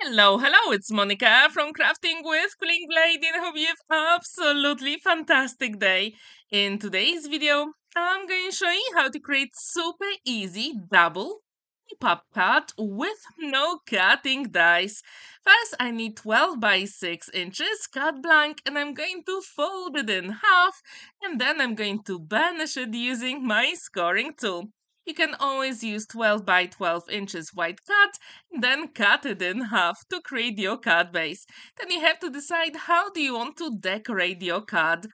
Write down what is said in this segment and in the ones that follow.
Hello, it's Monica from Crafting with Quilling Blade, and I hope you have absolutely fantastic day. In today's video, I'm going to show you how to create super easy double pop cut with no cutting dies. First, I need 12 by 6 inches cut blank, and I'm going to fold it in half, and then I'm going to burnish it using my scoring tool. You can always use 12 by 12 inches white cut, then cut it in half to create your card base. Then you have to decide how do you want to decorate your card.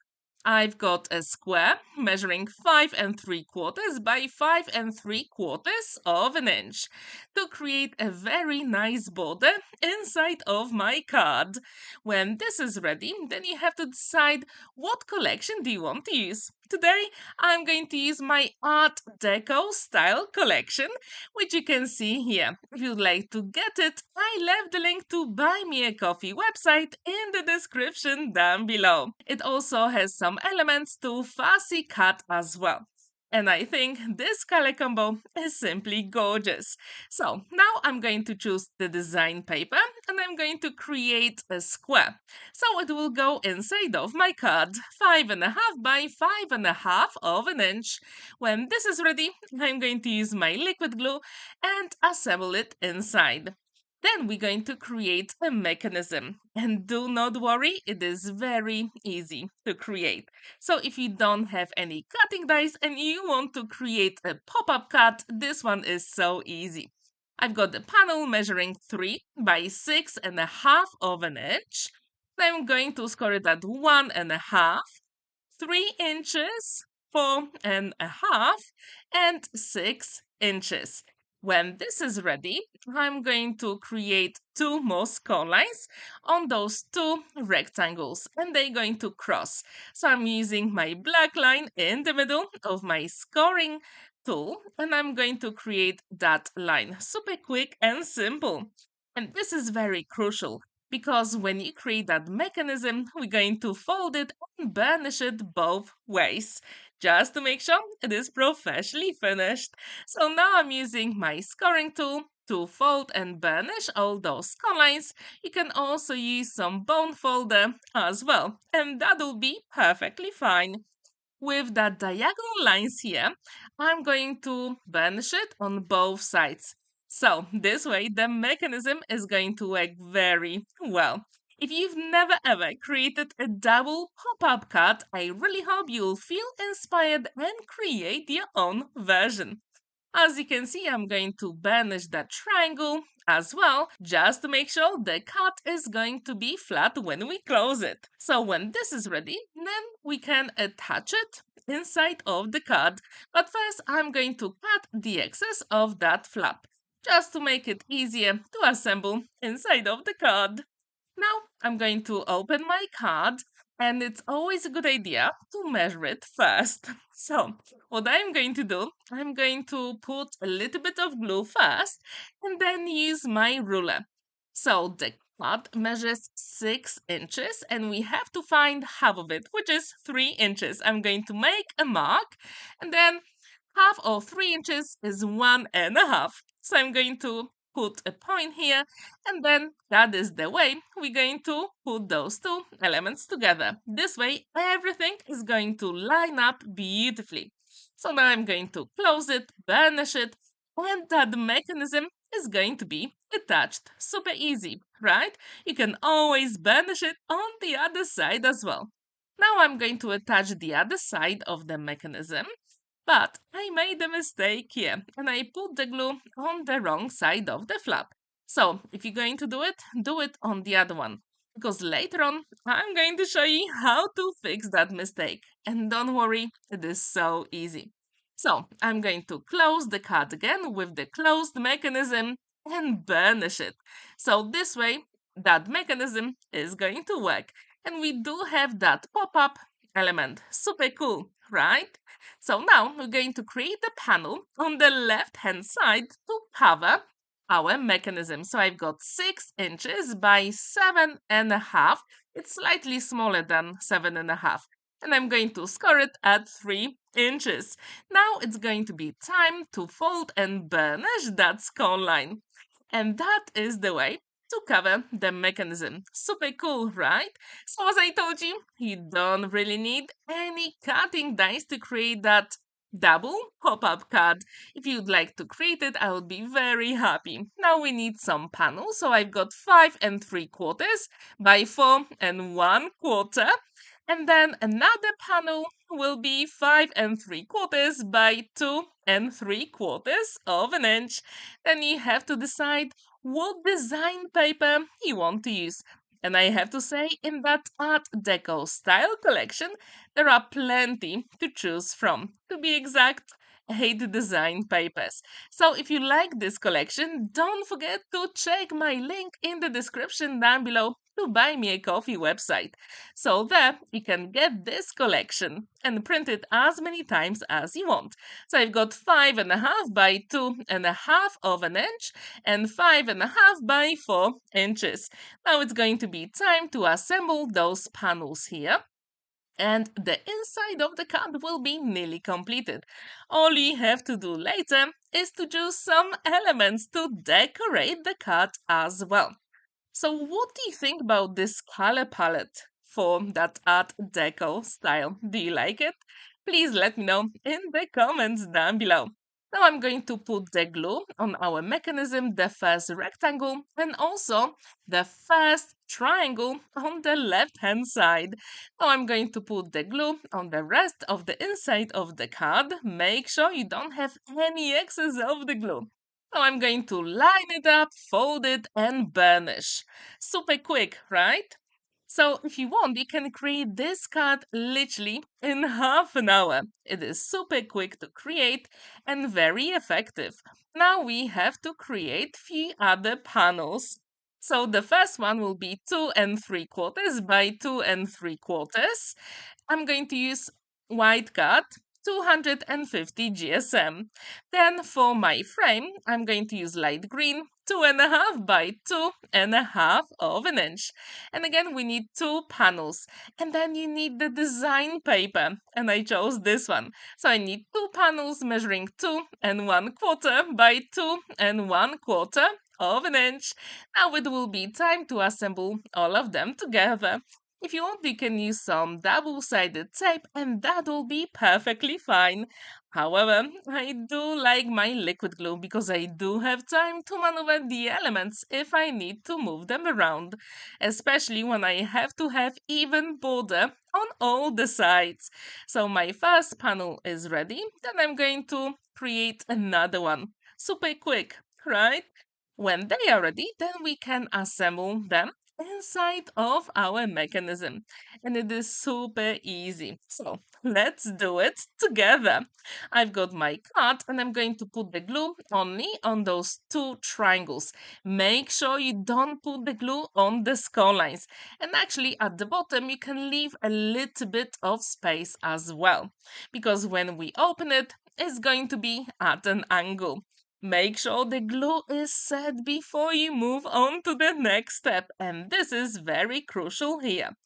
I've got a square measuring 5 3/4 by 5 3/4 of an inch to create a very nice border inside of my card. When this is ready, then you have to decide what collection do you want to use. Today, I'm going to use my Art Deco style collection, which you can see here. If you'd like to get it, I left the link to Buy Me a Coffee website in the description down below. It also has some elements to Fussy cut as well. And I think this color combo is simply gorgeous. So now I'm going to choose the design paper and I'm going to create a square. So it will go inside of my card, 5.5 by 5.5 of an inch. When this is ready, I'm going to use my liquid glue and assemble it inside. Then we're going to create a mechanism. And do not worry, it is very easy to create. So if you don't have any cutting dies and you want to create a pop-up cut, this one is so easy. I've got the panel measuring 3 by 6.5 of an inch. I'm going to score it at 1.5, 3 inches, 4.5, and 6 inches. When this is ready, I'm going to create 2 more score lines on those 2 rectangles and they're going to cross. So I'm using my black line in the middle of my scoring tool and I'm going to create that line. Super quick and simple. And this is very crucial because when you create that mechanism, we're going to fold it and burnish it both ways just to make sure it is professionally finished. So now I'm using my scoring tool to fold and burnish all those score lines. You can also use some bone folder as well, and that will be perfectly fine. With the diagonal lines here, I'm going to burnish it on both sides. So this way the mechanism is going to work very well. If you've never ever created a double pop-up cut, I really hope you'll feel inspired and create your own version. As you can see, I'm going to burnish that triangle as well, just to make sure the cut is going to be flat when we close it. So when this is ready, then we can attach it inside of the card. But first, I'm going to cut the excess of that flap, just to make it easier to assemble inside of the card. Now I'm going to open my card and it's always a good idea to measure it first. So what I'm going to do, I'm going to put a little bit of glue first and then use my ruler. So the card measures 6 inches and we have to find half of it, which is 3 inches. I'm going to make a mark and then half of 3 inches is 1.5. So I'm going to put a point here and then that is the way we're going to put those 2 elements together. This way everything is going to line up beautifully. So now I'm going to close it, burnish it, and that mechanism is going to be attached. Super easy, right? You can always burnish it on the other side as well. Now I'm going to attach the other side of the mechanism. But I made a mistake here and I put the glue on the wrong side of the flap. So if you're going to do it on the other one. Because later on, I'm going to show you how to fix that mistake. And don't worry, it is so easy. So I'm going to close the card again with the closed mechanism and burnish it. So this way, that mechanism is going to work. And we do have that pop-up element. Super cool, right? So now we're going to create a panel on the left hand side to cover our mechanism. So I've got 6 inches by 7.5. It's slightly smaller than 7.5. And I'm going to score it at 3 inches. Now it's going to be time to fold and burnish that score line. And that is the way to cover the mechanism. Super cool, right? So as I told you, you don't really need any cutting dice to create that double pop-up card. If you'd like to create it, I would be very happy. Now we need some panels, so I've got 5 3/4 by 4 1/4, and then another panel will be 5 3/4 by 2 3/4 inches. Then you have to decide what design paper you want to use. And I have to say, in that Art Deco style collection, there are plenty to choose from. To be exact, 8 design papers. So if you like this collection, don't forget to check my link in the description down below to buy me a coffee website. So there you can get this collection and print it as many times as you want. So I've got 5.5 by 2.5 inches and 5.5 by 4 inches. Now it's going to be time to assemble those panels here. And the inside of the card will be nearly completed. All you have to do later is to choose some elements to decorate the card as well. So what do you think about this color palette for that Art Deco style? Do you like it? Please let me know in the comments down below. Now I'm going to put the glue on our mechanism, the first rectangle, and also the first triangle on the left-hand side. Now I'm going to put the glue on the rest of the inside of the card. Make sure you don't have any excess of the glue. Now I'm going to line it up, fold it, and burnish. Super quick, right? So if you want, you can create this card literally in half an hour. It is super quick to create and very effective. Now we have to create few other panels. So the first one will be 2 3/4 by 2 3/4. I'm going to use white card, 250 GSM. Then for my frame, I'm going to use light green, 2.5 by 2.5 inches. And again, we need 2 panels. And then you need the design paper. And I chose this one. So I need 2 panels measuring 2 1/4 by 2 1/4 inches. Now it will be time to assemble all of them together. If you want, you can use some double-sided tape and that will be perfectly fine. However, I do like my liquid glue because I do have time to maneuver the elements if I need to move them around, especially when I have to have even border on all the sides. So my first panel is ready, then I'm going to create another one. Super quick, right? When they are ready, then we can assemble them inside of our mechanism, and it is super easy. So let's do it together. I've got my card and I'm going to put the glue only on those 2 triangles. Make sure you don't put the glue on the score lines, and actually at the bottom you can leave a little bit of space as well, because when we open it, it's going to be at an angle. Make sure the glue is set before you move on to the next step, and this is very crucial here.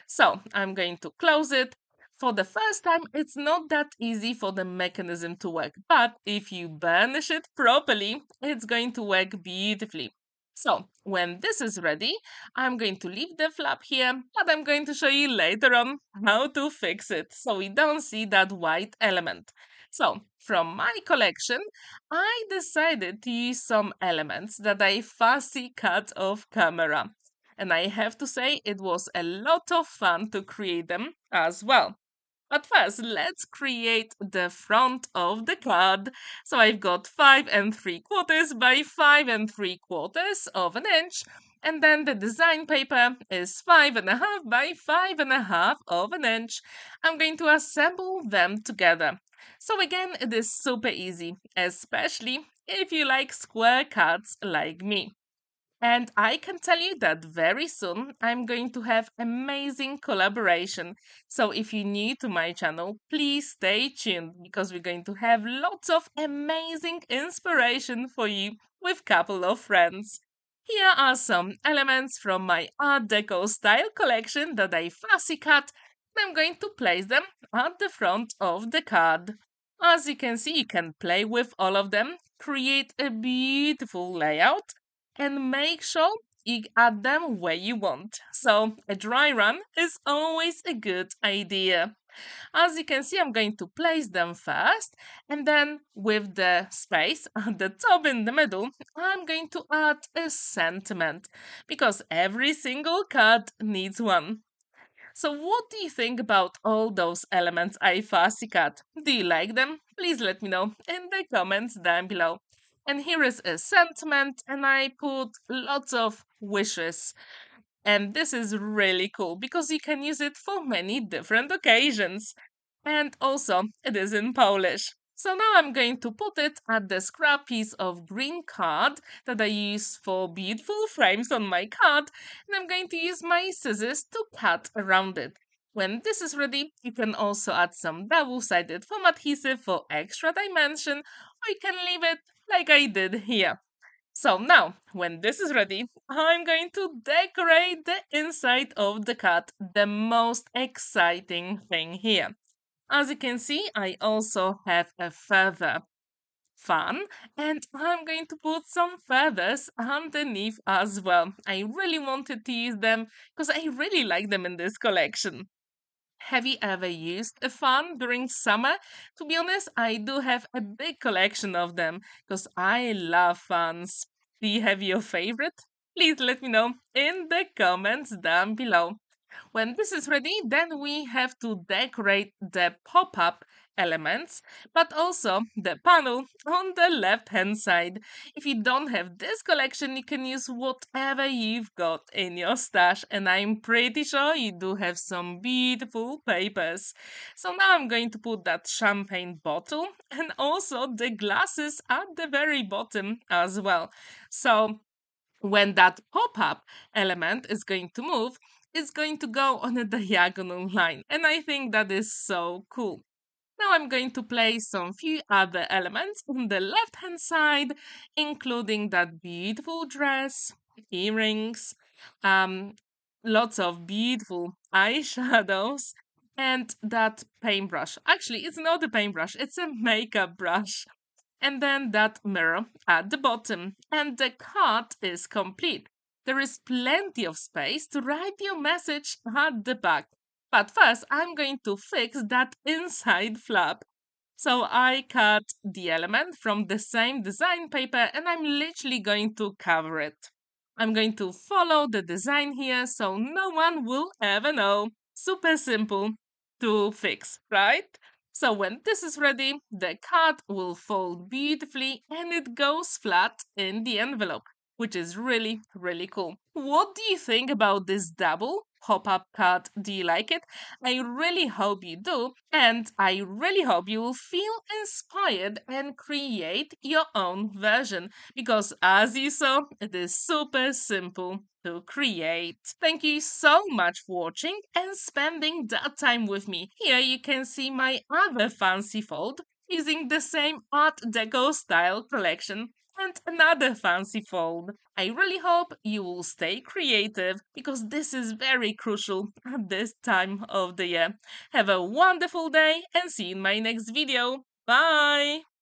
So I'm going to close it. For the first time, it's not that easy for the mechanism to work, but if you burnish it properly, it's going to work beautifully. So when this is ready, I'm going to leave the flap here, but I'm going to show you later on how to fix it so we don't see that white element. So from my collection, I decided to use some elements that I fussy cut off camera. And I have to say, it was a lot of fun to create them as well. But first, let's create the front of the card. So I've got 5 3/4 by 5 3/4 inches. And then the design paper is 5.5 by 5.5 inches. I'm going to assemble them together. So again, it is super easy, especially if you like square cards like me. And I can tell you that very soon I'm going to have amazing collaboration. So if you're new to my channel, please stay tuned because we're going to have lots of amazing inspiration for you with couple of friends. Here are some elements from my Art Deco style collection that I fussy cut, and I'm going to place them at the front of the card. As you can see, you can play with all of them, create a beautiful layout, and make sure you add them where you want. So a dry run is always a good idea. As you can see, I'm going to place them first, and then with the space at the top in the middle, I'm going to add a sentiment, because every single card needs one. So what do you think about all those elements I fussy cut? Do you like them? Please let me know in the comments down below. And here is a sentiment, and I put lots of wishes. And this is really cool because you can use it for many different occasions. And also, it is in Polish. So now I'm going to put it at the scrap piece of green card that I use for beautiful frames on my card, and I'm going to use my scissors to cut around it. When this is ready, you can also add some double-sided foam adhesive for extra dimension, or you can leave it like I did here. So now, when this is ready, I'm going to decorate the inside of the card, the most exciting thing here. As you can see, I also have a feather fan, and I'm going to put some feathers underneath as well. I really wanted to use them because I really like them in this collection. Have you ever used a fan during summer? To be honest, I do have a big collection of them because I love fans. Do you have your favorite? Please let me know in the comments down below. When this is ready, then we have to decorate the pop-up elements, but also the panel on the left-hand side. If you don't have this collection, you can use whatever you've got in your stash, and I'm pretty sure you do have some beautiful papers. So now I'm going to put that champagne bottle and also the glasses at the very bottom as well. So when that pop-up element is going to move, it's going to go on a diagonal line. And I think that is so cool. Now I'm going to place some few other elements on the left-hand side, including that beautiful dress, earrings, um, lots of beautiful eyeshadows, and that paintbrush. Actually, it's not a paintbrush, it's a makeup brush, and then that mirror at the bottom, and the card is complete. There is plenty of space to write your message at the back. But first, I'm going to fix that inside flap. So I cut the element from the same design paper, and I'm literally going to cover it. I'm going to follow the design here so no one will ever know. Super simple to fix, right? So when this is ready, the card will fold beautifully and it goes flat in the envelope, which is really, really cool. What do you think about this double pop-up card? Do you like it? I really hope you do, and I really hope you will feel inspired and create your own version, because as you saw, it is super simple to create. Thank you so much for watching and spending that time with me. Here you can see my other fancy fold using the same Art Deco style collection and another fancy fold. I really hope you will stay creative because this is very crucial at this time of the year. Have a wonderful day and see you in my next video. Bye!